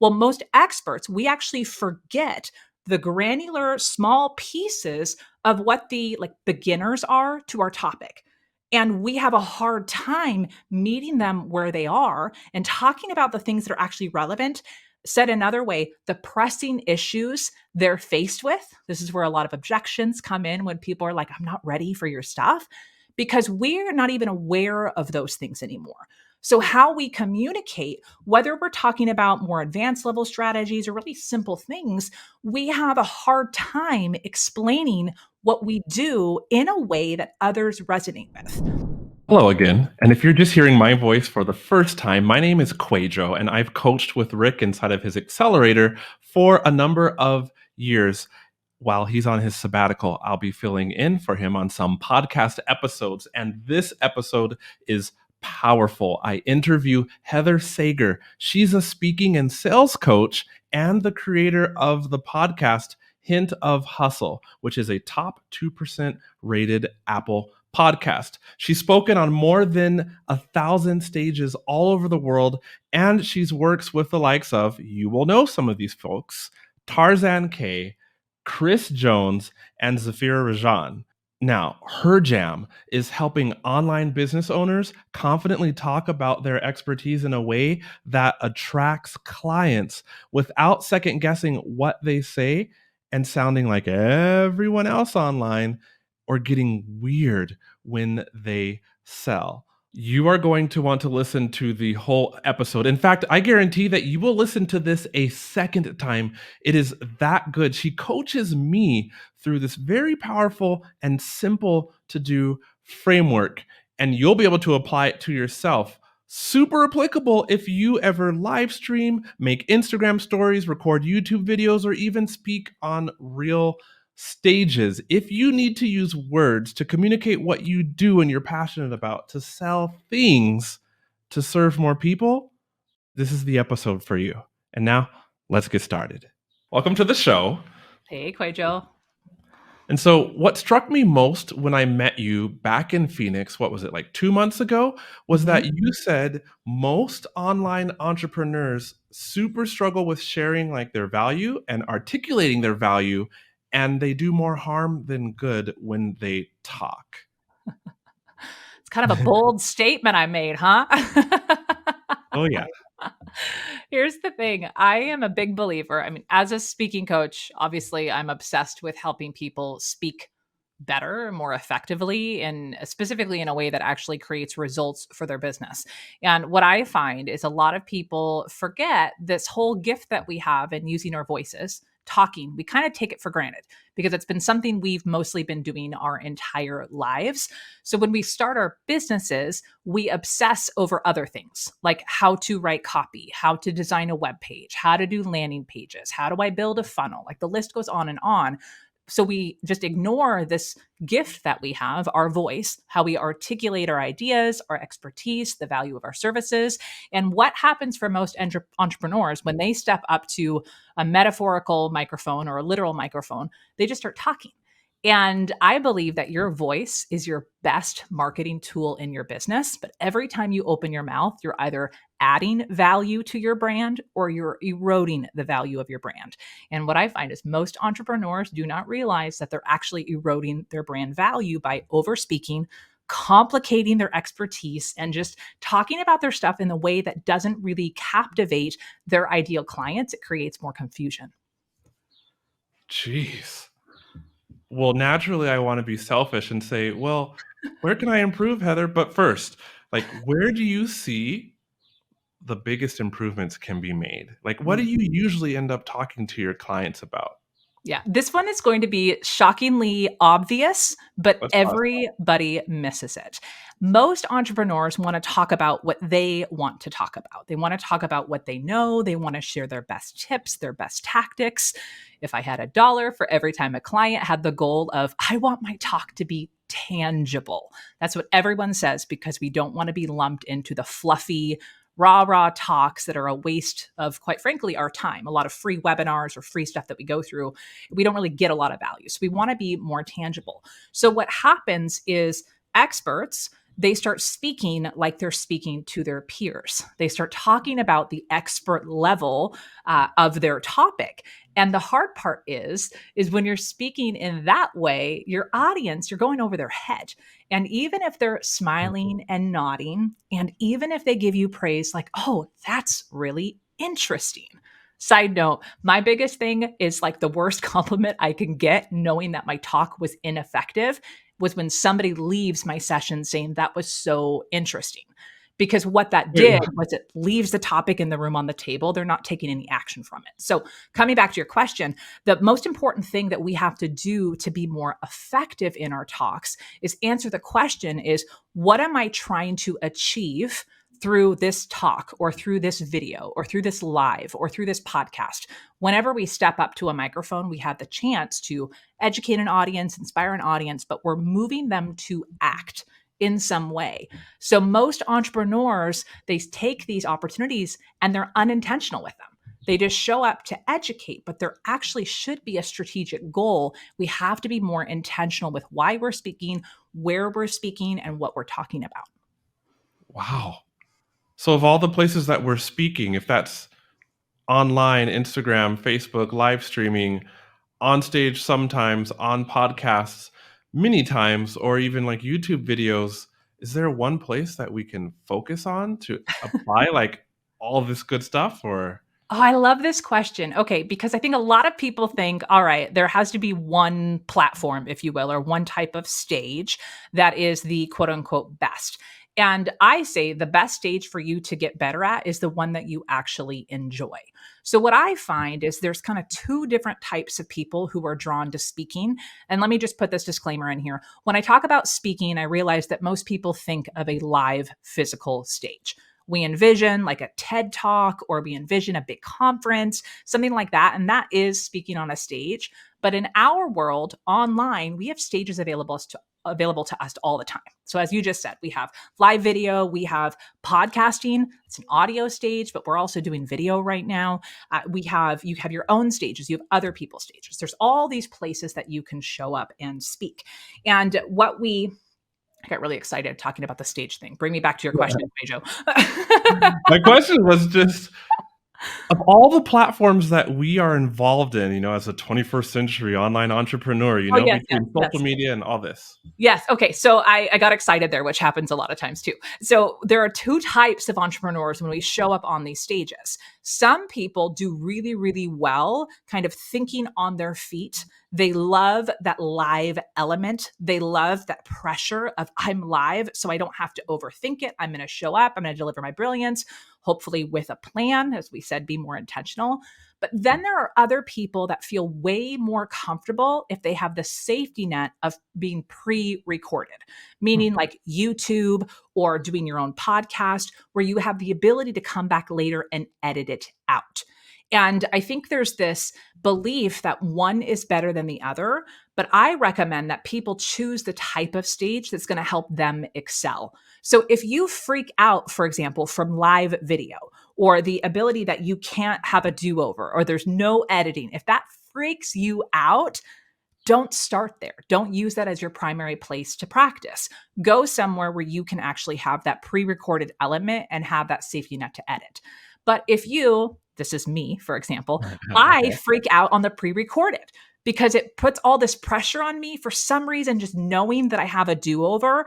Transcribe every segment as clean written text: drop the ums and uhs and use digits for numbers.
Well, most experts, we actually forget the granular small pieces of what the like beginners are to our topic. And we have a hard time meeting them where they are and talking about the things that are actually relevant. Said another way, the pressing issues they're faced with. This is where a lot of objections come in when people are like, I'm not ready for your stuff, because we're not even aware of those things anymore. So, how we communicate, whether we're talking about more advanced level strategies or really simple things, we have a hard time explaining what we do in a way that others resonate with. Hello again. And if you're just hearing my voice for the first time, my name is QUAY.jo, and I've coached with Rick inside of his accelerator for a number of years. While he's on his sabbatical, I'll be filling in for him on some podcast episodes. And this episode is powerful. I interview Heather Sager. She's a speaking and sales coach and the creator of the podcast Hint of Hustle, which is a top 2% rated Apple podcast. She's spoken on more than 1,000 stages all over the world, and she's works with the likes of, you will know some of these folks, Tarzan K, Chris Jones, and Zafira Rajan. Now, her jam is helping online business owners confidently talk about their expertise in a way that attracts clients without second guessing what they say and sounding like everyone else online or getting weird when they sell. You are going to want to listen to the whole episode. In fact, I guarantee that you will listen to this a second time. It is that good. She coaches me through this very powerful and simple to do framework, and you'll be able to apply it to yourself. Super applicable if you ever live stream, make Instagram stories, record YouTube videos, or even speak on real stages. If you need to use words to communicate what you do and you're passionate about, to sell things, to serve more people, this is the episode for you. And now, let's get started. Welcome to the show. Hey, QUAY.jo. And so, what struck me most when I met you back in Phoenix, what was it, like 2 months ago, was that you said most online entrepreneurs super struggle with sharing like their value and articulating their value, and they do more harm than good when they talk. It's kind of a bold statement I made, huh? Oh, yeah. Here's the thing. I am a big believer. I mean, as a speaking coach, obviously, I'm obsessed with helping people speak better, more effectively, and specifically in a way that actually creates results for their business. And what I find is a lot of people forget this whole gift that we have in using our voices, talking. We kind of take it for granted because it's been something we've mostly been doing our entire lives. So when we start our businesses, we obsess over other things like how to write copy, how to design a web page, how to do landing pages, how do I build a funnel? Like the list goes on and on. So we just ignore this gift that we have, our voice, how we articulate our ideas, our expertise, the value of our services. And what happens for most entrepreneurs when they step up to a metaphorical microphone or a literal microphone, they just start talking. And I believe that your voice is your best marketing tool in your business. But every time you open your mouth, you're either adding value to your brand or you're eroding the value of your brand. And what I find is most entrepreneurs do not realize that they're actually eroding their brand value by overspeaking, complicating their expertise, and just talking about their stuff in a way that doesn't really captivate their ideal clients. It creates more confusion. Jeez. Well, naturally, I want to be selfish and say, well, where can I improve, Heather? But first, like, where do you see the biggest improvements can be made? Like, what do you usually end up talking to your clients about? Yeah, this one is going to be shockingly obvious, but What's everybody misses it. Most entrepreneurs want to talk about what they want to talk about. They want to talk about what they know. They want to share their best tips, their best tactics. If I had $1 for every time a client had the goal of, I want my talk to be tangible. That's what everyone says because we don't want to be lumped into the fluffy, rah talks that are a waste of, quite frankly, our time. A lot of free webinars or free stuff that we go through, we don't really get a lot of value. So we want to be more tangible. So what happens is experts, they start speaking like they're speaking to their peers. They start talking about the expert level of their topic. And the hard part is when you're speaking in that way, your audience, you're going over their head. And even if they're smiling and nodding, and even if they give you praise like, oh, that's really interesting. Side note, my biggest thing is like the worst compliment I can get knowing that my talk was ineffective was when somebody leaves my session saying that was so interesting. Because what that Wait, did was it leaves the topic in the room on the table. They're not taking any action from it. So, coming back to your question, the most important thing that we have to do to be more effective in our talks is answer the question is what am I trying to achieve through this talk or through this video or through this live or through this podcast? Whenever we step up to a microphone, we have the chance to educate an audience, inspire an audience, but we're moving them to act in some way. So most entrepreneurs, they take these opportunities and they're unintentional with them. They just show up to educate, but there actually should be a strategic goal. We have to be more intentional with why we're speaking, where we're speaking, and what we're talking about. wow. So, of all the places that we're speaking, if that's online, Instagram, Facebook, live streaming, on stage sometimes, on podcasts many times, or even like YouTube videos, is there one place that we can focus on to apply like all of this good stuff? Or Oh, I love this question. Okay, because I think a lot of people think, all right, there has to be one platform, if you will, or one type of stage that is the quote unquote best. And I say the best stage for you to get better at is the one that you actually enjoy. So, what I find is there's kind of two different types of people who are drawn to speaking. And let me just put this disclaimer in here. When I talk about speaking, I realize that most people think of a live physical stage. We envision like a TED talk or we envision a big conference, something like that. And that is speaking on a stage. But in our world online, we have stages available to us all the time. So as you just said, we have live video, we have podcasting. It's an audio stage, but we're also doing video right now. You have your own stages, you have other people's stages. There's all these places that you can show up and speak. And I got really excited talking about the stage thing. Bring me back to your question, Joe. my question was just of all the platforms that we are involved in, as a 21st century online entrepreneur, Oh, yes, yes, between yes. social media and all this. Yes. Okay. So I got excited there, which happens a lot of times too. So there are two types of entrepreneurs when we show up on these stages. Some people do really, really well, kind of thinking on their feet. They love that live element. They love that pressure of I'm live, so I don't have to overthink it. I'm going to show up. I'm going to deliver my brilliance, hopefully with a plan. As we said, be more intentional. But then there are other people that feel way more comfortable if they have the safety net of being pre recorded, meaning like YouTube or doing your own podcast, where you have the ability to come back later and edit it out. And I think there's this belief that one is better than the other, but I recommend that people choose the type of stage that's going to help them excel. So if you freak out, for example, from live video or the ability that you can't have a do over or there's no editing, if that freaks you out, don't start there. Don't use that as your primary place to practice. Go somewhere where you can actually have that pre recorded element and have that safety net to edit. But if this is me, for example, I Okay. freak out on the pre recorded because it puts all this pressure on me for some reason, just knowing that I have a do over.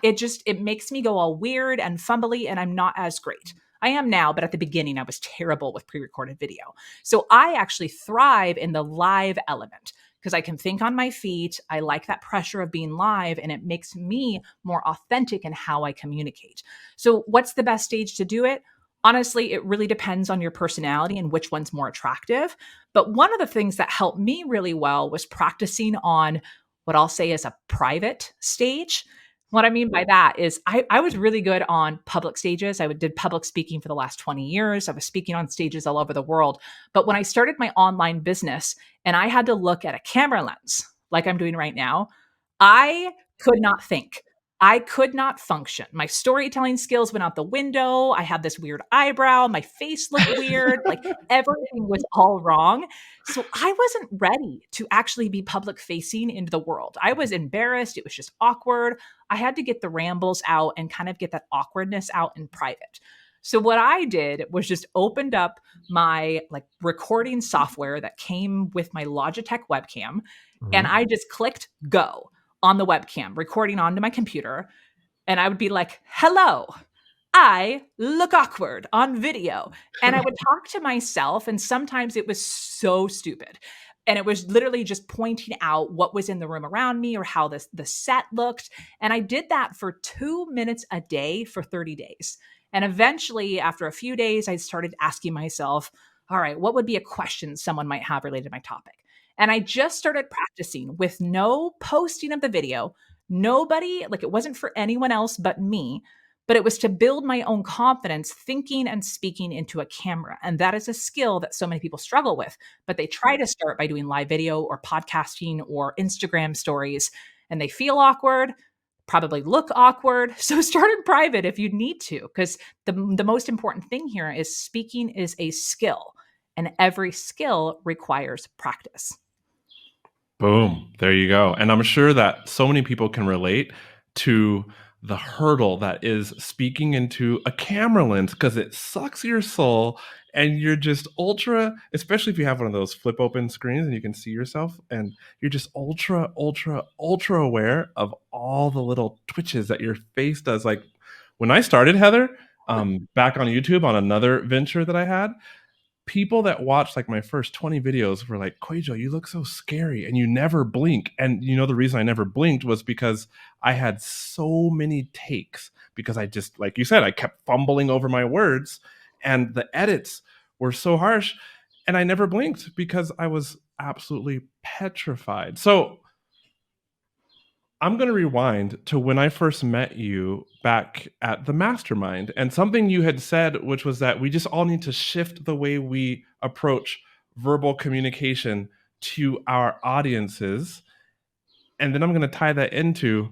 It makes me go all weird and fumbly and I'm not as great. I am now, but at the beginning, I was terrible with pre recorded video. So I actually thrive in the live element because I can think on my feet. I like that pressure of being live and it makes me more authentic in how I communicate. So what's the best stage to do it? Honestly, it really depends on your personality and which one's more attractive. But one of the things that helped me really well was practicing on what I'll say is a private stage. What I mean by that is I was really good on public stages. Did public speaking for the last 20 years. I was speaking on stages all over the world. But when I started my online business and I had to look at a camera lens like I'm doing right now, I could not think. I could not function. My storytelling skills went out the window. I had this weird eyebrow. My face looked weird. Like everything was all wrong. So I wasn't ready to actually be public facing into the world. I was embarrassed. It was just awkward. I had to get the rambles out and kind of get that awkwardness out in private. So what I did was just opened up my like recording software that came with my Logitech webcam, and Mhm. I just clicked go on the webcam, recording onto my computer. And I would be like, hello, I look awkward on video. And I would talk to myself. And sometimes it was so stupid. And it was literally just pointing out what was in the room around me or how the set looked. And I did that for 2 minutes a day for 30 days. And eventually, after a few days, I started asking myself, all right, what would be a question someone might have related to my topic? And I just started practicing with no posting of the video. Nobody, like it wasn't for anyone else but me, but it was to build my own confidence thinking and speaking into a camera. And that is a skill that so many people struggle with, but they try to start by doing live video or podcasting or Instagram stories, and they feel awkward, probably look awkward. So start in private if you need to, because the most important thing here is speaking is a skill, and every skill requires practice. Boom. There you go. And I'm sure that so many people can relate to the hurdle that is speaking into a camera lens because it sucks your soul and you're just ultra, especially if you have one of those flip open screens and you can see yourself and you're just ultra, ultra, ultra aware of all the little twitches that your face does. Like when I started, Heather, back on YouTube on another venture that I had, people that watched like my first 20 videos were like, "QUAY.jo, you look so scary and you never blink." And you know, the reason I never blinked was because I had so many takes because I just, like you said, I kept fumbling over my words and the edits were so harsh and I never blinked because I was absolutely petrified. So I'm going to rewind to when I first met you back at the mastermind and something you had said, which was that we just all need to shift the way we approach verbal communication to our audiences. And then I'm going to tie that into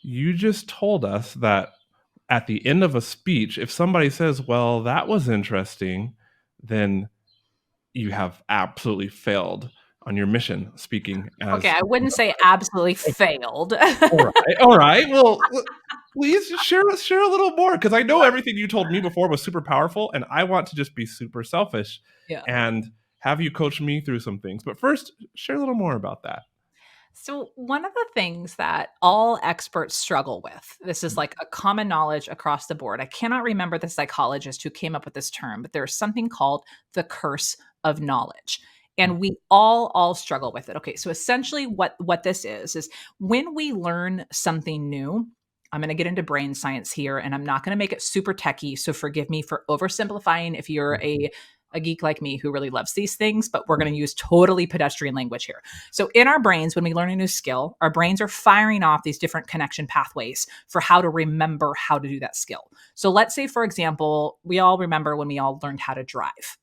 you just told us that at the end of a speech, if somebody says, well, that was interesting, then you have absolutely failed on your mission speaking Okay, as I wouldn't say absolutely failed. all right, all right. Well, please just share a little more because I know everything you told me before was super powerful, and I want to just be super selfish Yeah. and have you coach me through some things. But first, share a little more about that. So, one of the things that all experts struggle with, this is like a common knowledge across the board. I cannot remember the psychologist who came up with this term, but there's something called the curse of knowledge. And we all struggle with it. Okay, so essentially what this is when we learn something new, I'm going to get into brain science here and I'm not going to make it super techy, so forgive me for oversimplifying if you're a geek like me who really loves these things, but we're going to use totally pedestrian language here. So, in our brains, when we learn a new skill, our brains are firing off these different connection pathways for how to remember how to do that skill. So, let's say, for example, we all remember when we all learned how to drive.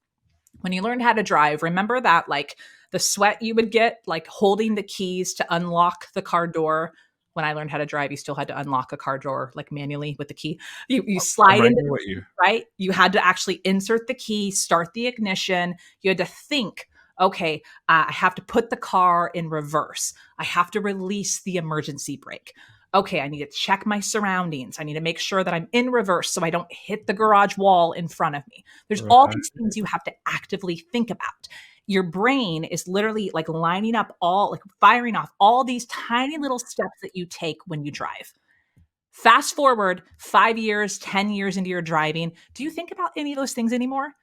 When you learned how to drive, remember that like the sweat you would get, like holding the keys to unlock the car door. When I learned how to drive, you still had to unlock a car door like manually with the key. You I'm slide right into here the with seat, you. right? You had to actually insert the key, start the ignition. You had to think, okay, I have to put the car in reverse. I have to release the emergency brake. Okay, I need to check my surroundings. I need to make sure that I'm in reverse so I don't hit the garage wall in front of me. There's all Right. these things you have to actively think about. Your brain is literally like lining up all, like firing off all these tiny little steps that you take when you drive. Fast forward 5 years, 10 years into your driving. Do you think about any of those things anymore?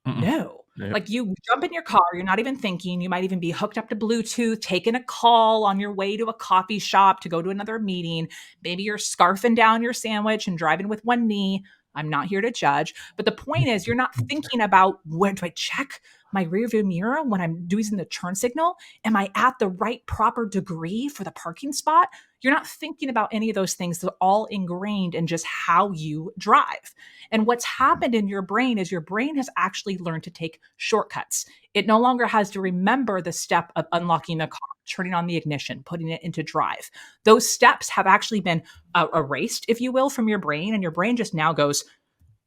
Mm-mm. No. Yep. Like you jump in your car, you're not even thinking. You might even be hooked up to Bluetooth, taking a call on your way to a coffee shop to go to another meeting. Maybe you're scarfing down your sandwich and driving with one knee. I'm not here to judge. But the point is, you're not thinking about where do I check my rearview mirror when I'm using the turn signal? Am I at the right proper degree for the parking spot? You're not thinking about any of those things. They're all ingrained in just how you drive. And what's happened in your brain is your brain has actually learned to take shortcuts. It no longer has to remember the step of unlocking the car. turning on the ignition, putting it into drive. Those steps have actually been erased, if you will, from your brain, and your brain just now goes,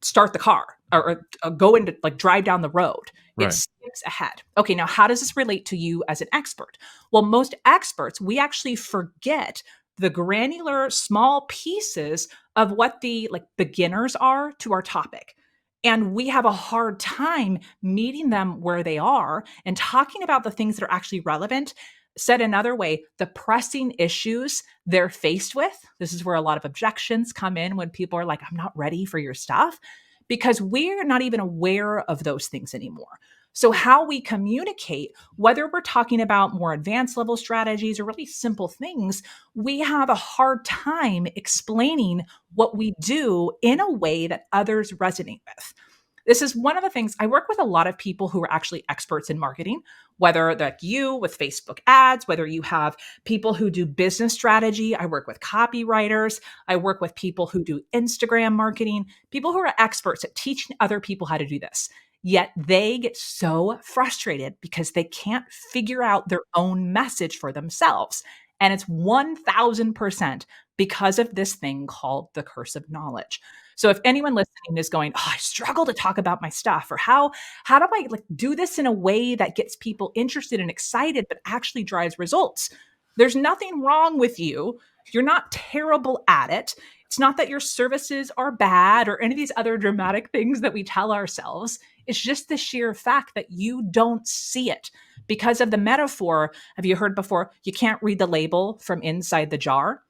start the car or go into like drive down the road. It Right. skips ahead. Okay, now how does this relate to you as an expert? Well, most experts, we actually forget the granular small pieces of what the like beginners are to our topic. And we have a hard time meeting them where they are and talking about the things that are actually relevant. Said another way, the pressing issues they're faced with. This is where a lot of objections come in when people are like, I'm not ready for your stuff, because we're not even aware of those things anymore. So, how we communicate, whether we're talking about more advanced level strategies or really simple things, we have a hard time explaining what we do in a way that others resonate with. This is one of the things I work with a lot of people who are actually experts in marketing, whether like you with Facebook ads, whether you have people who do business strategy. I work with copywriters. I work with people who do Instagram marketing, people who are experts at teaching other people how to do this. Yet they get so frustrated because they can't figure out their own message for themselves. And it's 1000% because of this thing called the curse of knowledge. So if anyone listening is going, "Oh, I struggle to talk about my stuff," or how do I like do this in a way that gets people interested and excited but actually drives results? There's nothing wrong with you. You're not terrible at it. It's not that your services are bad or any of these other dramatic things that we tell ourselves. It's just the sheer fact that you don't see it because of the metaphor. Have you heard before? You can't read the label from inside the jar.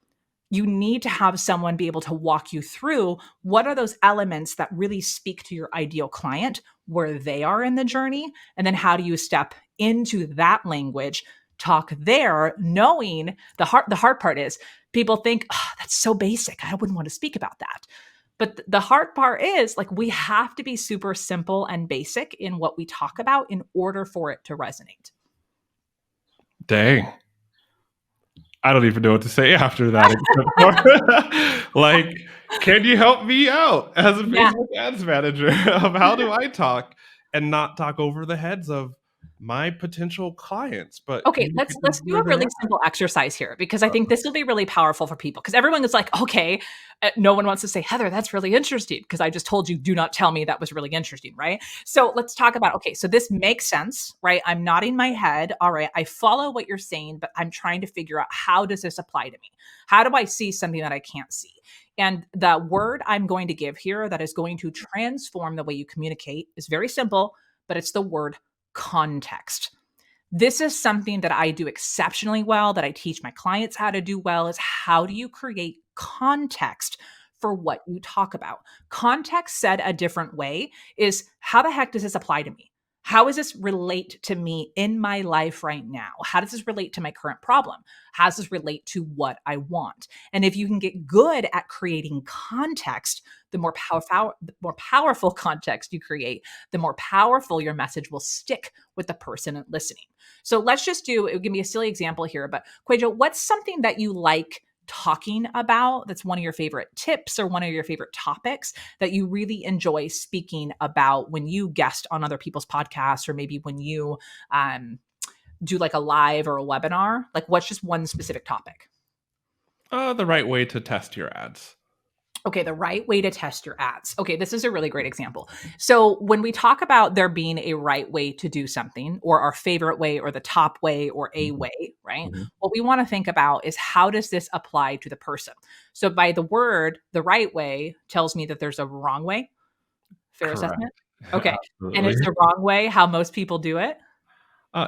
You need to have someone be able to walk you through what are those elements that really speak to your ideal client, where they are in the journey, and then how do you step into that language, talk there, knowing the hard part is people think, oh, that's so basic. I wouldn't want to speak about that. But the hard part is like we have to be super simple and basic in what we talk about in order for it to resonate. Dang. I don't even know what to say after that. Like, can you help me out as a Yeah. Facebook ads manager of how do I talk and not talk over the heads of my potential clients, but Okay, let's communicate them let's do where a they're really at? simple exercise here because I think this will be really powerful for people. Because everyone is like, okay, no one wants to say, Heather, that's really interesting. Because I just told you, do not tell me that was really interesting, right? So let's talk about, okay, so this makes sense, right? I'm nodding my head. All right, I follow what you're saying, but I'm trying to figure out how does this apply to me? How do I see something that I can't see? And the word I'm going to give here that is going to transform the way you communicate is very simple, but it's the word context. This is something that I do exceptionally well, that I teach my clients how to do well, is how do you create context for what you talk about? Context said a different way is how the heck does this apply to me? How does this relate to me in my life right now? How does this relate to my current problem? How does this relate to what I want? And if you can get good at creating context, the more powerful context you create, the more powerful your message will stick with the person listening. So let's just do, it would give me a silly example here, but QUAY.jo, what's something that you like talking about that's one of your favorite tips or one of your favorite topics that you really enjoy speaking about when you guest on other people's podcasts or maybe when you do like a live or a webinar? Like what's just one specific topic? The right way to test your ads. Okay, the right way to test your ads. Okay, this is a really great example. So, when we talk about there being a right way to do something, or our favorite way, or the top way, or a Mhm, way, right? mhm. What we want to think about is how does this apply to the person? So, by the word, the right way tells me that there's a wrong way. Fair Correct. assessment? Okay. And Absolutely. is the wrong way how most people do it?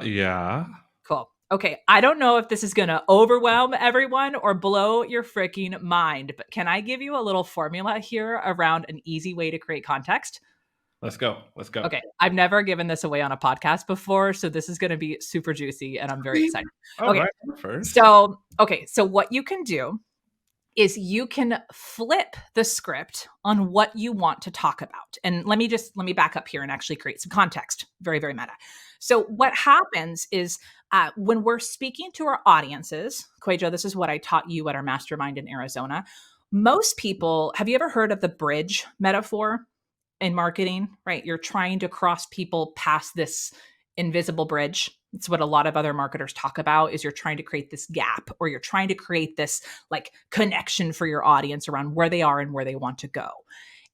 Yeah. Cool. Okay. I don't know if this is going to overwhelm everyone or blow your freaking mind, but can I give you a little formula here around an easy way to create context? Let's go. Let's go. Okay. I've never given this away on a podcast before, so this is going to be super juicy and I'm very Sweet. excited. All Okay. right. First. So what you can do is you can flip the script on what you want to talk about. And let me back up here and actually create some context. Very, very meta. So what happens is when we're speaking to our audiences, QUAY.jo, this is what I taught you at our mastermind in Arizona. Most people, have you ever heard of the bridge metaphor in marketing? Right? You're trying to cross people past this invisible bridge. It's what a lot of other marketers talk about is you're trying to create this gap, or you're trying to create this like connection for your audience around where they are and where they want to go.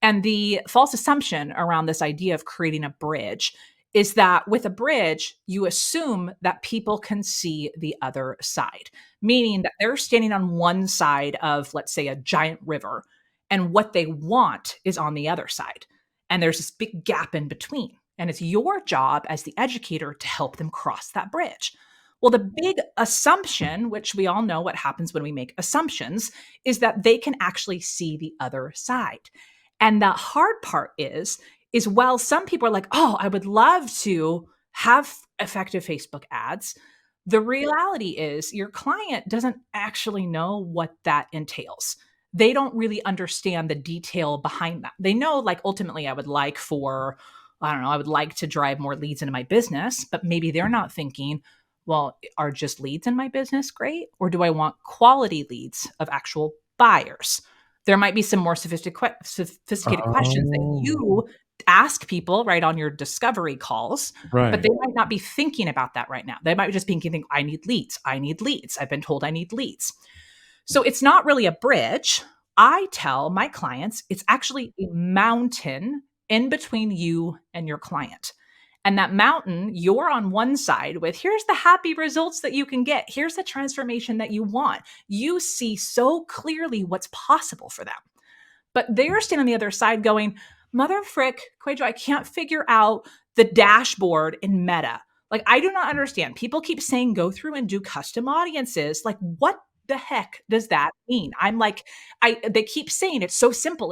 And the false assumption around this idea of creating a bridge is that with a bridge, you assume that people can see the other side, meaning that they're standing on one side of, let's say, a giant river, and what they want is on the other side. And there's this big gap in between. And it's your job as the educator to help them cross that bridge. Well, the big assumption, which we all know what happens when we make assumptions, is that they can actually see the other side. And the hard part is while some people are like, oh, I would love to have effective Facebook ads, the reality is your client doesn't actually know what that entails. They don't really understand the detail behind that. They know, like, ultimately, I would like for, I don't know, I would like to drive more leads into my business, but maybe they're not thinking, well, are just leads in my business great? Or do I want quality leads of actual buyers? There might be some more sophisticated questions that Oh, you ask people right on your discovery calls, but they right. might not be thinking about that right now. They might just be thinking, I need leads. I need leads. I've been told I need leads. So it's not really a bridge. I tell my clients it's actually a mountain in between you and your client. And that mountain, you're on one side with, here's the happy results that you can get. Here's the transformation that you want. You see so clearly what's possible for them. But they're standing on the other side going, mother frick, QUAY.jo, I can't figure out the dashboard in Meta. Like, I do not understand. People keep saying go through and do custom audiences. Like, what the heck does that mean? I'm like, they keep saying it's so simple,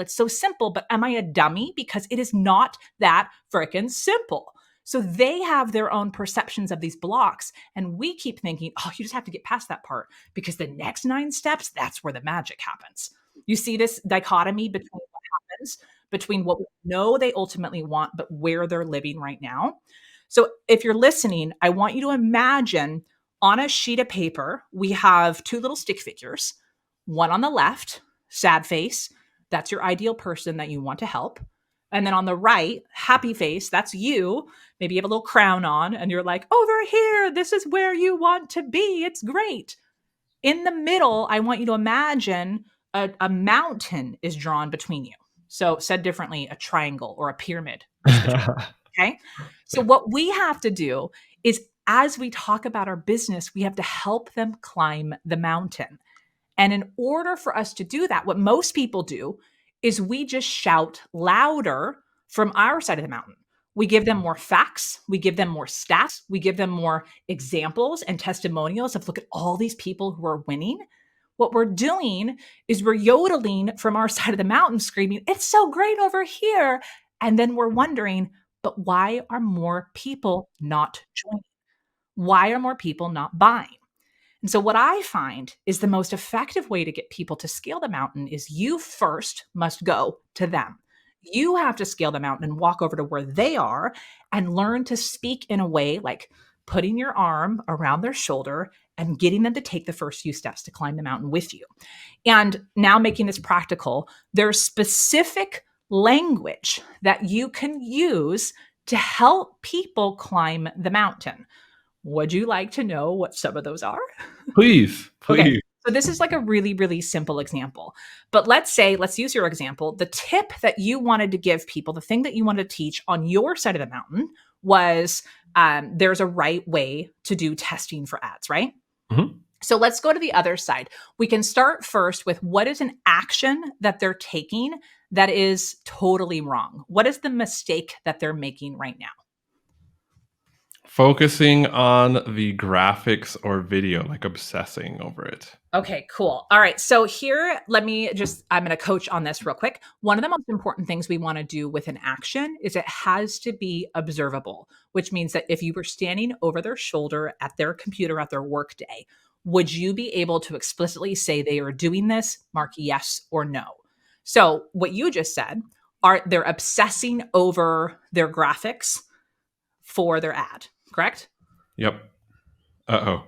but am I a dummy? Because it is not that frickin' simple. So they have their own perceptions of these blocks. And we keep thinking, oh, you just have to get past that part because the next 9 steps, that's where the magic happens. You see this dichotomy between what happens between what we know they ultimately want, but where they're living right now. So if you're listening, I want you to imagine on a sheet of paper, we have 2 little stick figures. One on the left, sad face, that's your ideal person that you want to help. And then on the right, happy face, that's you. Maybe you have a little crown on and you're like, over here, this is where you want to be. It's great. In the middle, I want you to imagine a mountain is drawn between you. So, said differently, a triangle or a pyramid is between. Okay. So, what we have to do is, as we talk about our business, we have to help them climb the mountain. And in order for us to do that, what most people do is we just shout louder from our side of the mountain. We give them more facts, we give them more stats, we give them more examples and testimonials of look at all these people who are winning. What we're doing is we're yodeling from our side of the mountain, screaming, it's so great over here. And then we're wondering, but why are more people not joining? Why are more people not buying? And so, what I find is the most effective way to get people to scale the mountain is you first must go to them. You have to scale the mountain and walk over to where they are and learn to speak in a way like putting your arm around their shoulder and getting them to take the first few steps to climb the mountain with you. And now, making this practical, there's specific language that you can use to help people climb the mountain. Would you like to know what some of those are? Please, Okay. please. So this is like a really, really simple example. But let's use your example. The tip that you wanted to give people, the thing that you wanted to teach on your side of the mountain was there's a right way to do testing for ads, right? Mhm. So let's go to the other side. We can start first with what is an action that they're taking that is totally wrong? What is the mistake that they're making right now? Focusing on the graphics or video, like obsessing over it. Okay, cool. All right. So here, I'm going to coach on this real quick. One of the most important things we want to do with an action is it has to be observable, which means that if you were standing over their shoulder at their computer at their workday, would you be able to explicitly say they are doing this, mark yes or no? So what you just said, are they're obsessing over their graphics for their ad, correct? Yep. Uh-oh.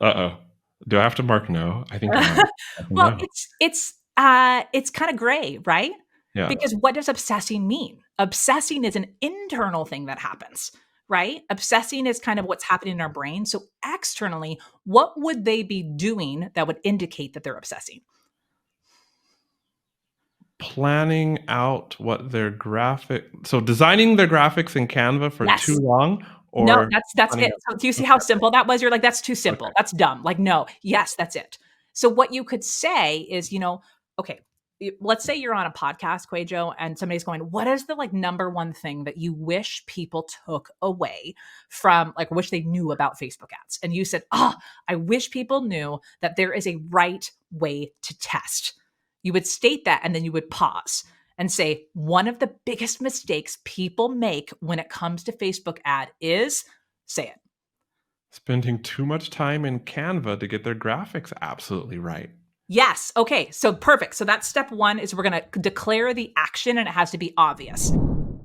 Uh-oh. Do I have to mark no? I think I might. Well, No. it's kind of gray, right? Yeah. Because what does obsessing mean? Obsessing is an internal thing that happens, right? Obsessing is kind of what's happening in our brain. So externally, what would they be doing that would indicate that they're obsessing? Planning out what their graphic so designing their graphics in Canva for too Yes. long No, or that's planning it. out So do you see okay, how simple that was? You're like, "That's too okay. simple. That's dumb." Like, no. Yes, that's it. So what you could say is, okay, let's say you're on a podcast, QUAY.jo, and somebody's going, "What is the, like, number one thing that you wish people took away from, like, wish they knew about Facebook ads?" And you said, "Oh, I wish people knew that there is a right way to test." You would state that, and then you would pause and say, one of the biggest mistakes people make when it comes to Facebook ad is, say it. Spending too much time in Canva to get their graphics absolutely right. Yes. Okay. So perfect. So that's step one is we're going to declare the action and it has to be obvious.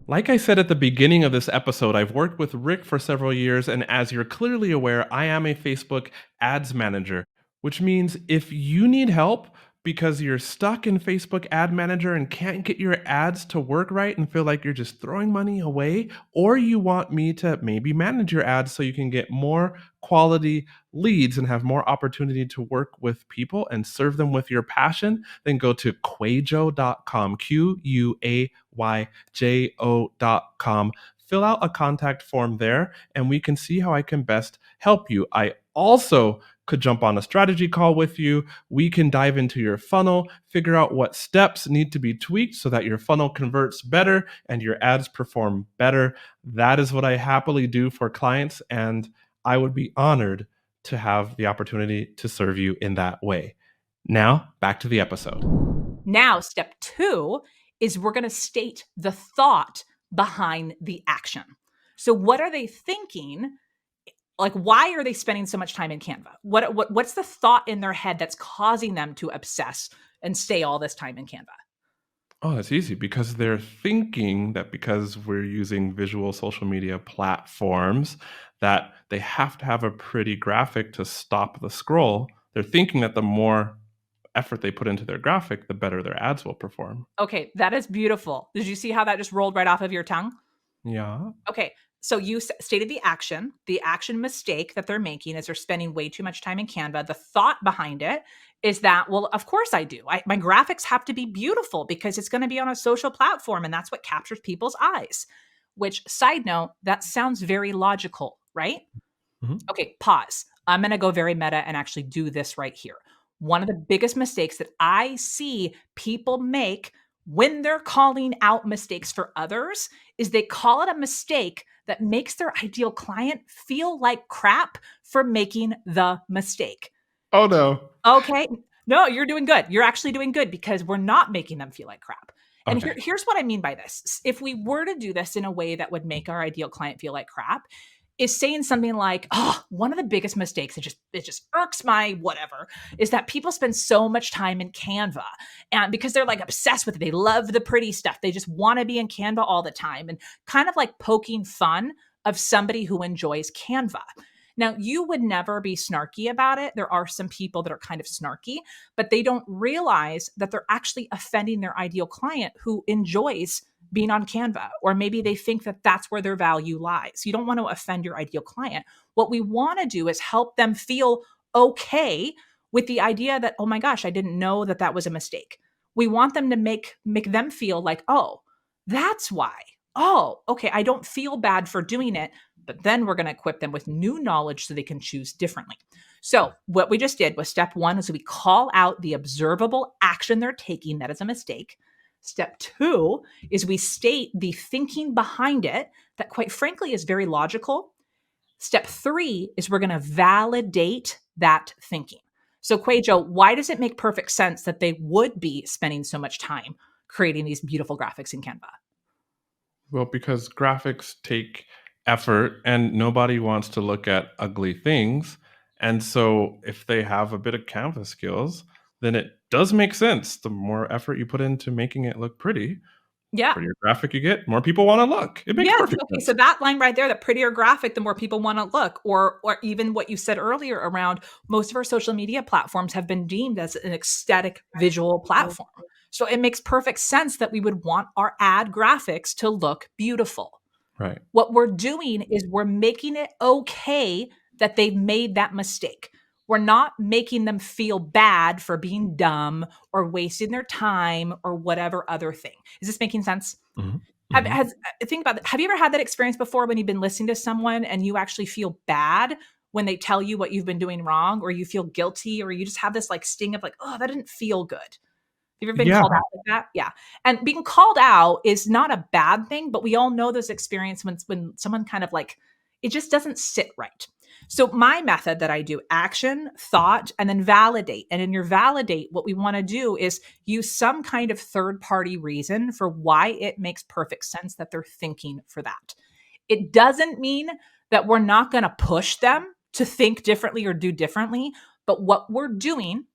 Like I said at the beginning of this episode, I've worked with Rick for several years, and as you're clearly aware, I am a Facebook ads manager, which means if you need help because you're stuck in Facebook Ad Manager and can't get your ads to work right and feel like you're just throwing money away, or you want me to maybe manage your ads so you can get more quality leads and have more opportunity to work with people and serve them with your passion, then go to QUAY.jo.com, QUAY.jo.com. Fill out a contact form there, and we can see how I can best help you. I also could jump on a strategy call with you. We can dive into your funnel, figure out what steps need to be tweaked so that your funnel converts better and your ads perform better. That is what I happily do for clients, and I would be honored to have the opportunity to serve you in that way. Now, back to the episode. Now, step two is we're going to state the thought behind the action. So, what are they thinking? Like, why are they spending so much time in Canva? What's the thought in their head that's causing them to obsess and stay all this time in Canva? Oh, that's easy because they're thinking that because we're using visual social media platforms, that they have to have a pretty graphic to stop the scroll. They're thinking that the more effort they put into their graphic, the better their ads will perform. Okay, that is beautiful. Did you see how that just rolled right off of your tongue? Yeah. Okay, so you stated the action. The action mistake that they're making is they're spending way too much time in Canva. The thought behind it is that, well, of course I do. My graphics have to be beautiful because it's going to be on a social platform and that's what captures people's eyes. Which, side note, that sounds very logical, right? Mhm. Okay, pause. I'm going to go very meta and actually do this right here. One of the biggest mistakes that I see people make when they're calling out mistakes for others is they call it a mistake that makes their ideal client feel like crap for making the mistake. Oh no. Okay. No, you're doing good. You're actually doing good because we're not making them feel like crap. And Okay. here's what I mean by this. If we were to do this in a way that would make our ideal client feel like crap, is saying something like, "Oh, one of the biggest mistakes, it just irks my whatever, is that people spend so much time in Canva, and because they're like obsessed with it, they love the pretty stuff. They just want to be in Canva all the time," and kind of like poking fun of somebody who enjoys Canva. Now, you would never be snarky about it. There are some people that are kind of snarky, but they don't realize that they're actually offending their ideal client who enjoys being on Canva, or maybe they think that that's where their value lies. You don't want to offend your ideal client. What we want to do is help them feel okay with the idea that, oh my gosh, I didn't know that that was a mistake. We want them to make them feel like, oh, that's why. Oh, okay, I don't feel bad for doing it, but then we're going to equip them with new knowledge so they can choose differently. So, what we just did was step one is we call out the observable action they're taking that is a mistake. Step two is we state the thinking behind it that, quite frankly, is very logical. Step three is we're going to validate that thinking. So, QUAY.jo, why does it make perfect sense that they would be spending so much time creating these beautiful graphics in Canva? Well, because graphics take effort and nobody wants to look at ugly things. And so if they have a bit of Canva skills, then it does make sense. The more effort you put into making it look pretty, Yeah. prettier graphic you get, more people want to look. It makes Yes. perfect Okay. So sense. that line right there, the prettier graphic, the more people want to look, or even what you said earlier around most of our social media platforms have been deemed as an aesthetic visual platform. So it makes perfect sense that we would want our ad graphics to look beautiful. Right. What we're doing is we're making it okay that they've made that mistake. We're not making them feel bad for being dumb or wasting their time or whatever other thing. Is this making sense? Mhm. Have Mhm. has think about that. Have you ever had that experience before when you've been listening to someone and you actually feel bad when they tell you what you've been doing wrong, or you feel guilty, or you just have this like sting of like, oh, that didn't feel good? You ever been Yeah. called out like that? Yeah. And being called out is not a bad thing, but we all know this experience when someone kind of like it just doesn't sit right. So my method that I do action, thought, and then validate. And in your validate, what we want to do is use some kind of third party reason for why it makes perfect sense that they're thinking for that. It doesn't mean that we're not going to push them to think differently or do differently, but what we're doing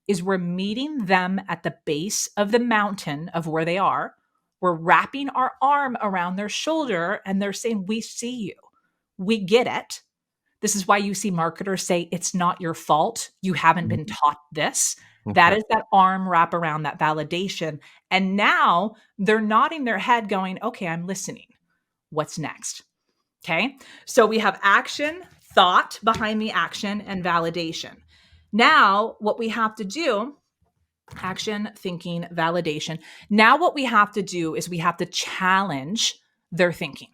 is we're meeting them at the base of the mountain of where they are. We're wrapping our arm around their shoulder and they're saying, we see you. We get it. This is why you see marketers say, it's not your fault. You haven't been Mhm. taught this. That Okay. is that arm wrap around that validation. And now they're nodding their head, going, okay, I'm listening. What's next? Okay. So we have action, thought behind the action, and validation. Now, what we have to do action, thinking, validation. Now, what we have to do is we have to challenge their thinking.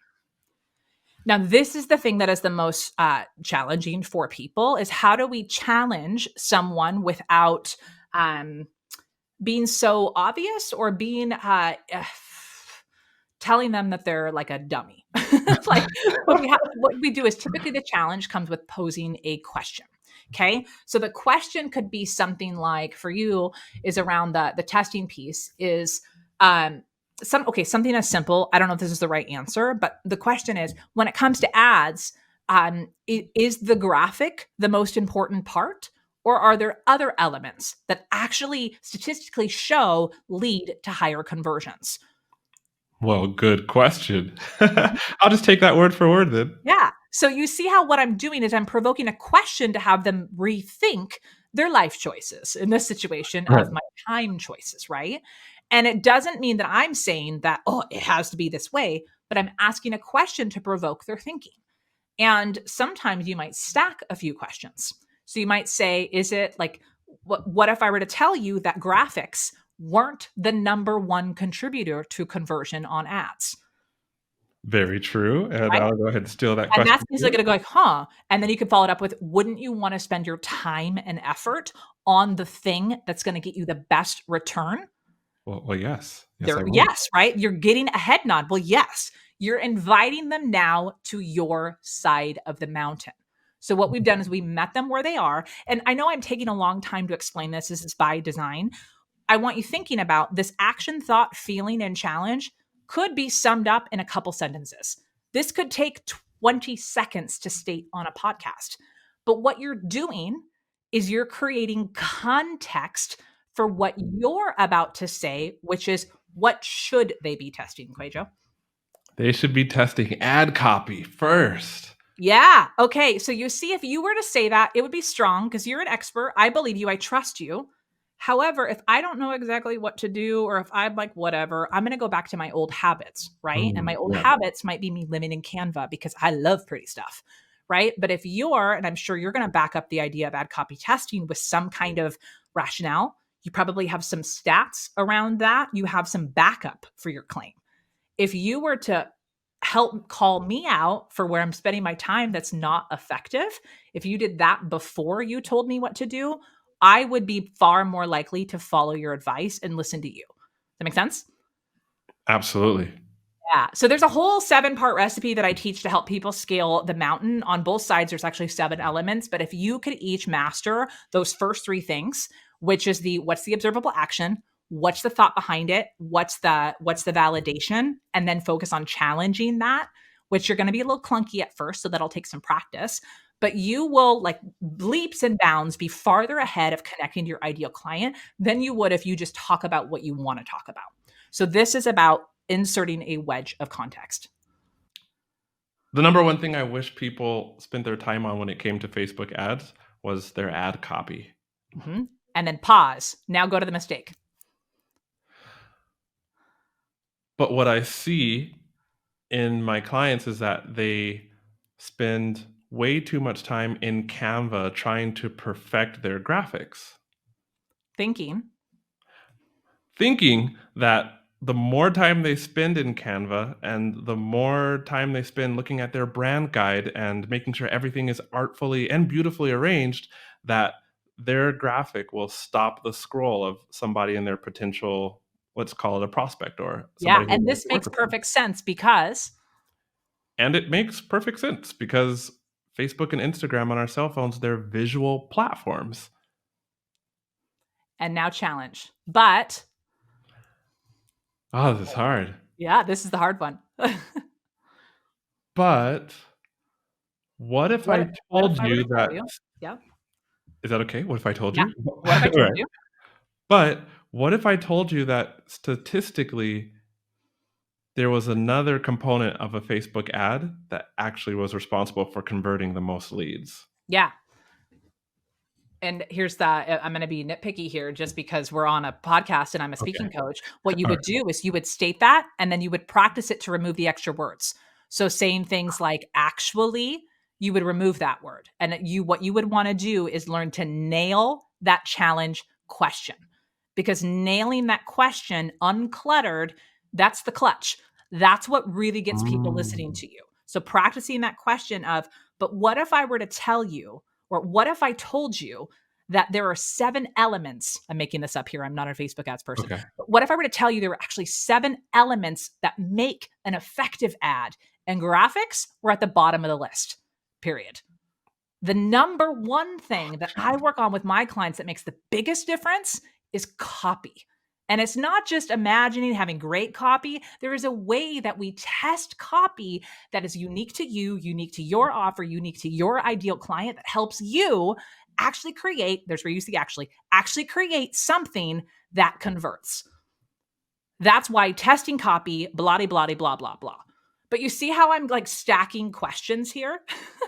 Now, this is the thing that is the most challenging for people is how do we challenge someone without um, being so obvious or being telling them that they're like a dummy. Like what we do is typically the challenge comes with posing a question. Okay. So the question could be something like for you is around the testing piece is um something as simple. I don't know if this is the right answer, but the question is when it comes to ads, is the graphic the most important part? Or are there other elements that actually statistically show lead to higher conversions? Well, good question. I'll just take that word for word then. Yeah. So you see how what I'm doing is I'm provoking a question to have them rethink their life choices in this situation of Right. my time choices, right? And it doesn't mean that I'm saying that, oh, it has to be this way, but I'm asking a question to provoke their thinking. And sometimes you might stack a few questions. So you might say, is it like, what if I were to tell you that graphics weren't the number one contributor to conversion on ads? Very true. And Right? I'll go ahead and steal that And that's question easily too. gonna go like, "Huh," and then you can follow it up with, "Wouldn't you wanna spend your time and effort on the thing that's gonna get you the best return?" Well, yes. Yes, I There would. yes, right? You're getting a head nod. Well, yes. You're inviting them now to your side of the mountain. So what we've done is we met them where they are, and I know I'm taking a long time to explain this. This is by design. I want you thinking about this action, thought, feeling, and challenge could be summed up in a couple sentences. This could take 20 seconds to state on a podcast. But what you're doing is you're creating context for what you're about to say, which is what should they be testing, QUAY.jo? They should be testing ad copy first. Yeah. Okay. So you see, if you were to say that, it would be strong because you're an expert. I believe you. I trust you. However, if I don't know exactly what to do, or if I'm like, whatever, I'm going to go back to my old habits, right? And my old Yeah. habits might be me living in Canva because I love pretty stuff, right? But if you're, and I'm sure you're going to back up the idea of ad copy testing with some kind of rationale, you probably have some stats around that. You have some backup for your claim. If you were to help call me out for where I'm spending my time that's not effective, if you did that before you told me what to do, I would be far more likely to follow your advice and listen to you. Does that make sense? Absolutely. Yeah. So there's a whole 7-part recipe that I teach to help people scale the mountain. On both sides, there's actually 7 elements. But if you could each master those first 3 things, which is the what's the observable action, what's the thought behind it, what's the validation, and then focus on challenging that, which you're going to be a little clunky at first, so that'll take some practice. But you will like leaps and bounds be farther ahead of connecting to your ideal client than you would if you just talk about what you want to talk about. So this is about inserting a wedge of context. The number one thing I wish people spent their time on when it came to Facebook ads was their ad copy. Mhm. And then pause. Now go to the mistake. But what I see in my clients is that they spend way too much time in Canva trying to perfect their graphics, Thinking. thinking that the more time they spend in Canva and the more time they spend looking at their brand guide and making sure everything is artfully and beautifully arranged, that their graphic will stop the scroll of somebody in their potential, let's call it a prospect or Yeah. somebody who And would like this to work makes with them. perfect sense because, And it makes perfect sense because Facebook and Instagram on our cell phones, they're visual platforms. and now challenge. But Oh, this is hard. yeah, this is the hard one. But what if I What if told I were you to that tell you? Yeah. is that okay? What if I told Yeah. you? What if I told Alright. you? But what if I told you that statistically there was another component of a Facebook ad that actually was responsible for converting the most leads? Yeah. And here's the I'm going to be nitpicky here just because we're on a podcast and I'm a Okay. speaking coach. What you would Alright. do is you would state that and then you would practice it to remove the extra words. So saying things like actually, you would remove that word. And what you would want to do is learn to nail that challenge question. Because nailing that question uncluttered, that's the clutch. That's what really gets people listening Mm. to you. So practicing that question of, but what if I were to tell you, or what if I told you that there are 7 elements? I'm making this up here. I'm not a Facebook ads person. Okay. But what if I were to tell you there were actually 7 elements that make an effective ad and graphics were at the bottom of the list? Period. The number one thing that I work on with my clients that makes the biggest difference is copy. And it's not just imagining having great copy. There is a way that we test copy that is unique to you, unique to your offer, unique to your ideal client that helps you actually create, there's where you see actually create something that converts. That's why testing copy, blah, blah, blah, blah, blah, blah. But you see how I'm like stacking questions here?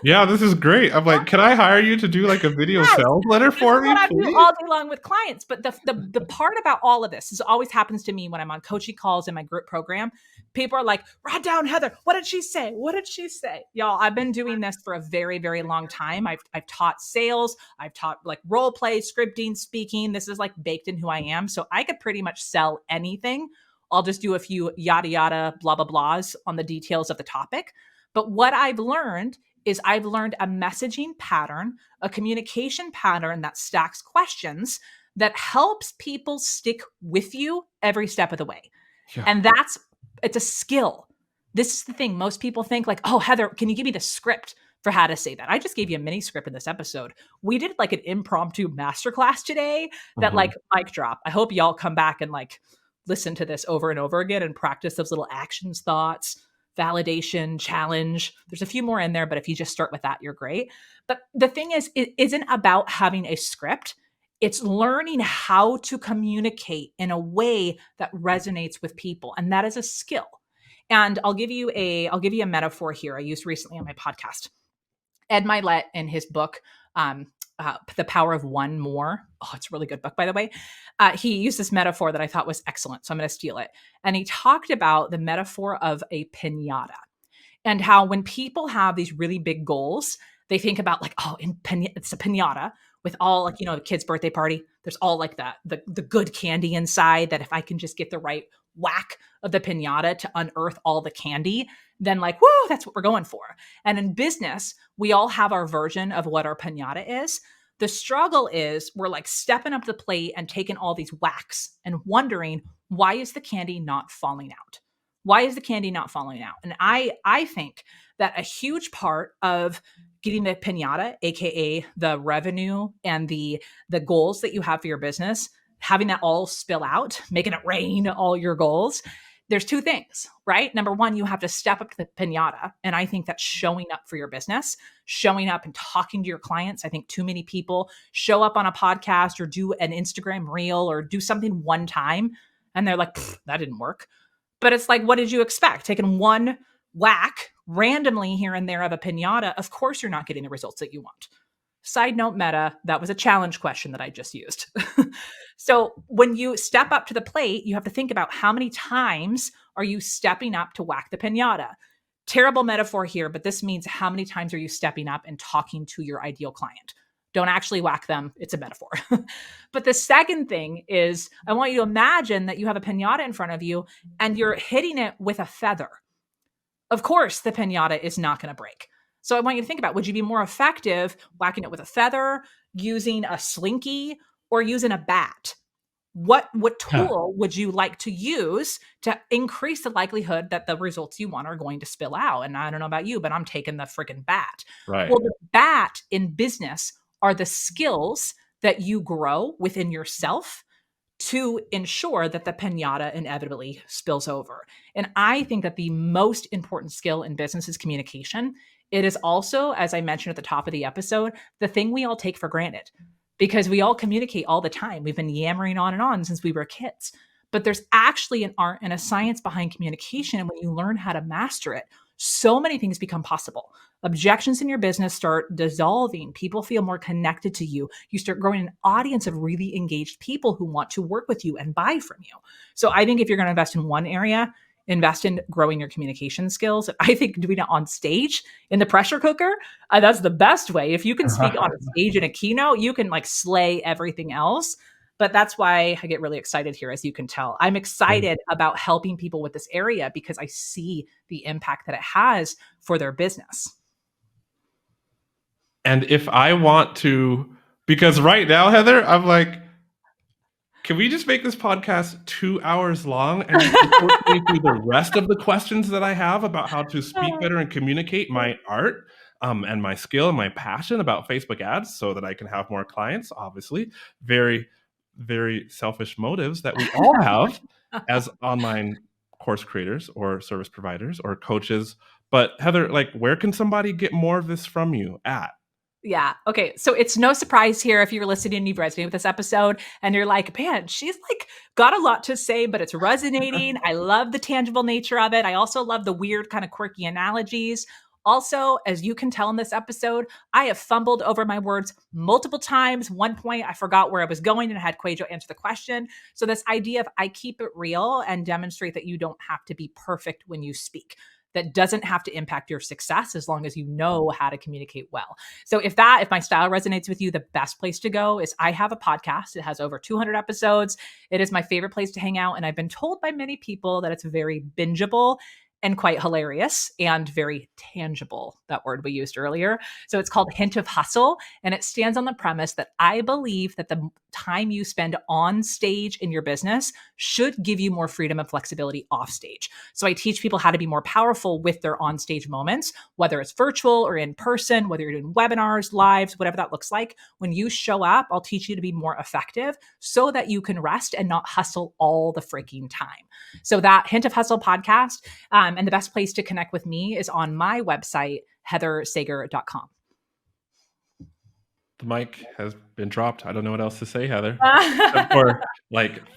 Yeah, this is great. I'm like, "Can I hire you to do, like, a video Yes. sales letter This is for me, what I do please?" all day long with clients. But the part about all of this always happens to me when I'm on coaching calls in my group program. People are like, write down Heather. What did she say? What did she say? Y'all, I've been doing this for a very, very long time. I've taught sales, I've taught like role play, scripting, speaking. This is like baked in who I am. So I could pretty much sell anything. I'll just do a few yada yada, blah, blah, blahs on the details of the topic. But what I've learned is I've learned a messaging pattern, a communication pattern that stacks questions that helps people stick with you every step of the way. Yeah. And it's a skill. This is the thing. Most people think like, oh, Heather, can you give me the script for how to say that? I just gave you a mini script in this episode. We did like an impromptu masterclass today that like Mhm. mic drop. I hope y'all come back and like listen to this over and over again and practice those little actions, thoughts, validation, challenge. There's a few more in there, but if you just start with that, you're great. But the thing is, it isn't about having a script. It's learning how to communicate in a way that resonates with people. And that is a skill. And I'll give you a metaphor here I used recently on my podcast. Ed Milet in his book, The Power of One More. Oh, it's a really good book, by the way. He used this metaphor that I thought was excellent. So I'm going to steal it. And he talked about the metaphor of a pinata and how when people have these really big goals, they think about like, oh, it's a pinata with all like, the kid's birthday party. There's all like the good candy inside that if I can just get the right whack of the pinata to unearth all the candy, then like, whoa, that's what we're going for. And in business, we all have our version of what our pinata is. The struggle is we're like stepping up the plate and taking all these whacks and wondering, why is the candy not falling out? Why is the candy not falling out? And I think that a huge part of getting the pinata, aka the revenue and the goals that you have for your business, having that all spill out, making it rain all your goals. There's two things, right? Number one, you have to step up to the pinata. And I think that's showing up for your business, showing up and talking to your clients. I think too many people show up on a podcast or do an Instagram reel or do something one time and they're like, that didn't work. But it's like, what did you expect? Taking one whack randomly here and there of a pinata, of course you're not getting the results that you want. Side note meta, that was a challenge question that I just used. So when you step up to the plate, you have to think about how many times are you stepping up to whack the pinata? Terrible metaphor here, but this means how many times are you stepping up and talking to your ideal client? Don't actually whack them. It's a metaphor. But the second thing is, I want you to imagine that you have a pinata in front of you and you're hitting it with a feather. Of course, the pinata is not going to break. So I want you to think about, would you be more effective whacking it with a feather, using a slinky, or using a bat? What Yeah. tool would you like to use to increase the likelihood that the results you want are going to spill out? And I don't know about you, but I'm taking the freaking bat. Right. Well, the bat in business are the skills that you grow within yourself to ensure that the pinata inevitably spills over. And I think that the most important skill in business is communication. It is also, as I mentioned at the top of the episode, the thing we all take for granted because we all communicate all the time. We've been yammering on and on since we were kids. But there's actually an art and a science behind communication. And when you learn how to master it, so many things become possible. Objections in your business start dissolving. People feel more connected to you. You start growing an audience of really engaged people who want to work with you and buy from you. So I think if you're going to invest in one area, invest in growing your communication skills. I think doing it on stage in the pressure cooker, that's the best way. If you can speak on a stage in a keynote, you can like slay everything else. But that's why I get really excited here, as you can tell. I'm excited about helping people with this area because I see the impact that it has for their business. And if I want to, because right now, Heather, I'm like, can we just make this podcast 2 hours long and you can coach me through the rest of the questions that I have about how to speak better and communicate my art and my skill and my passion about Facebook ads so that I can have more clients? Obviously, very, very selfish motives that we all have as online course creators or service providers or coaches. But Heather, like, where can somebody get more of this from you at? Yeah. Okay. So it's no surprise here if you're listening and you've resonated with this episode and you're like, man, she's like got a lot to say, but it's resonating. I love the tangible nature of it. I also love the weird kind of quirky analogies. Also, as you can tell in this episode, I have fumbled over my words multiple times. One point, I forgot where I was going and I had QUAY.jo answer the question. So this idea of I keep it real and demonstrate that you don't have to be perfect when you speak. That doesn't have to impact your success as long as you know how to communicate well. So if my style resonates with you, the best place to go is I have a podcast. It has over 200 episodes. It is my favorite place to hang out. And I've been told by many people that it's very bingeable and quite hilarious and very tangible, that word we used earlier. So it's called Hint of Hustle. And it stands on the premise that I believe that the time you spend on stage in your business should give you more freedom and flexibility off stage. So I teach people how to be more powerful with their on stage moments, whether it's virtual or in person, whether you're doing webinars, lives, whatever that looks like. When you show up, I'll teach you to be more effective so that you can rest and not hustle all the freaking time. So that Hint of Hustle podcast, and the best place to connect with me is on my website, heathersager.com. The mic has been dropped. I don't know what else to say, Heather. For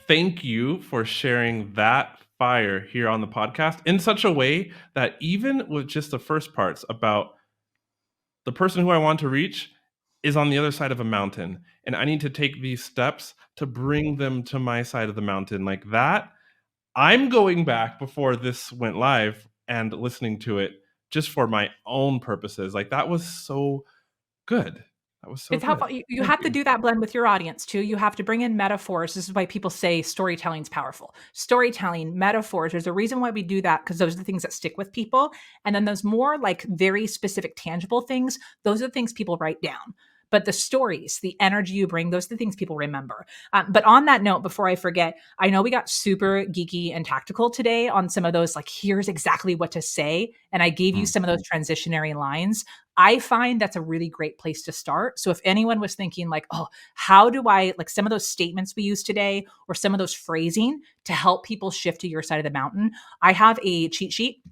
thank you for sharing that fire here on the podcast in such a way that even with just the first parts about the person who I want to reach is on the other side of a mountain, and I need to take these steps to bring them to my side of the mountain. Like that, I'm going back before this went live and listening to it just for my own purposes. Like that was so good. That was so It's good. helpful. You Thank have to you. do that blend with your audience too. You have to bring in metaphors. This is why people say storytelling is powerful. Storytelling, metaphors, there's a reason why we do that because those are the things that stick with people. And then those more like very specific, tangible things, those are the things people write down. But the stories, the energy you bring, those are the things people remember. But on that note, before I forget, I know we got super geeky and tactical today on some of those, like, here's exactly what to say. And I gave you some of those transitionary lines. I find that's a really great place to start. So if anyone was thinking like, oh, how do I like some of those statements we use today or some of those phrasing to help people shift to your side of the mountain, I have a cheat sheet.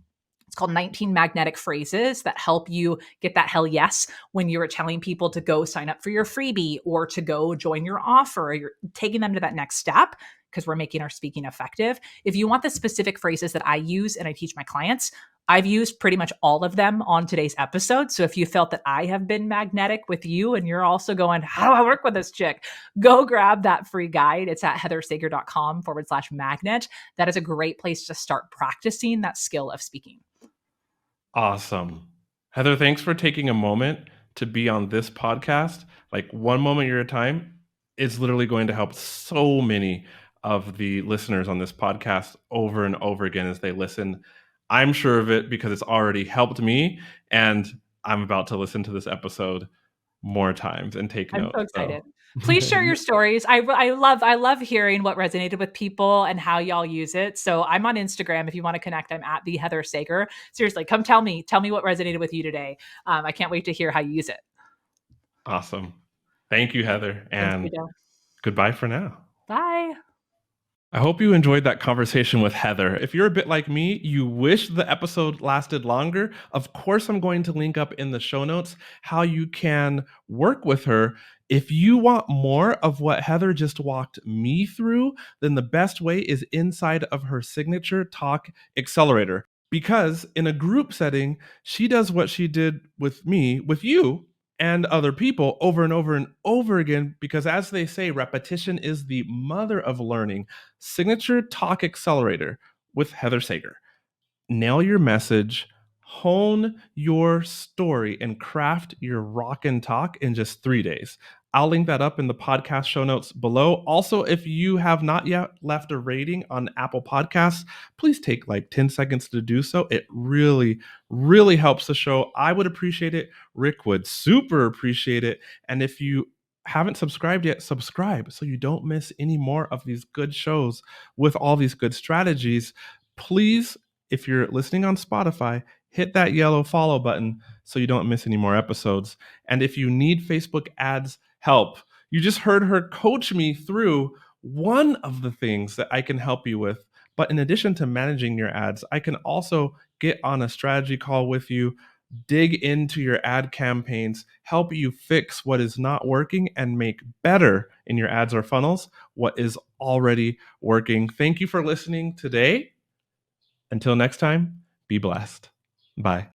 It's called 19 magnetic phrases that help you get that hell yes when you're telling people to go sign up for your freebie or to go join your offer, or you're taking them to that next step because we're making our speaking effective. If you want the specific phrases that I use and I teach my clients, I've used pretty much all of them on today's episode. So if you felt that I have been magnetic with you and you're also going, how do I work with this chick? Go grab that free guide. It's at heathersager.com/magnet. That is a great place to start practicing that skill of speaking. Awesome. Heather, thanks for taking a moment to be on this podcast. Like one moment at a time is literally going to help so many of the listeners on this podcast over and over again as they listen. I'm sure of it because it's already helped me, and I'm about to listen to this episode more times and take I'm so notes. So, excited. Please share your stories. I love hearing what resonated with people and how y'all use it. So I'm on Instagram. If you want to connect, I'm at the Heather Sager. Seriously, come tell me what resonated with you today. I can't wait to hear how you use it. awesome. Thank you, Heather, Thanks, and Joe. goodbye for now. Bye. I hope you enjoyed that conversation with Heather. If you're a bit like me, you wish the episode lasted longer, of course, I'm going to link up in the show notes how you can work with her. If you want more of what Heather just walked me through, then the best way is inside of her signature talk accelerator. Because in a group setting, she does what she did with me, with you, and other people over and over and over again. Because as they say, repetition is the mother of learning. Signature Talk Accelerator with Heather Sager. Nail your message, hone your story, and craft your rock and talk in just 3 days. I'll link that up in the podcast show notes below. Also, if you have not yet left a rating on Apple Podcasts, please take like 10 seconds to do so. It really, really helps the show. I would appreciate it. Rick would super appreciate it. And if you haven't subscribed yet, subscribe so you don't miss any more of these good shows with all these good strategies. Please, if you're listening on Spotify, hit that yellow follow button so you don't miss any more episodes. And if you need Facebook ads help, you just heard her coach me through one of the things that I can help you with. But in addition to managing your ads, I can also get on a strategy call with you, dig into your ad campaigns, help you fix what is not working, and make better in your ads or funnels what is already working. Thank you for listening today. Until next time, be blessed. Bye.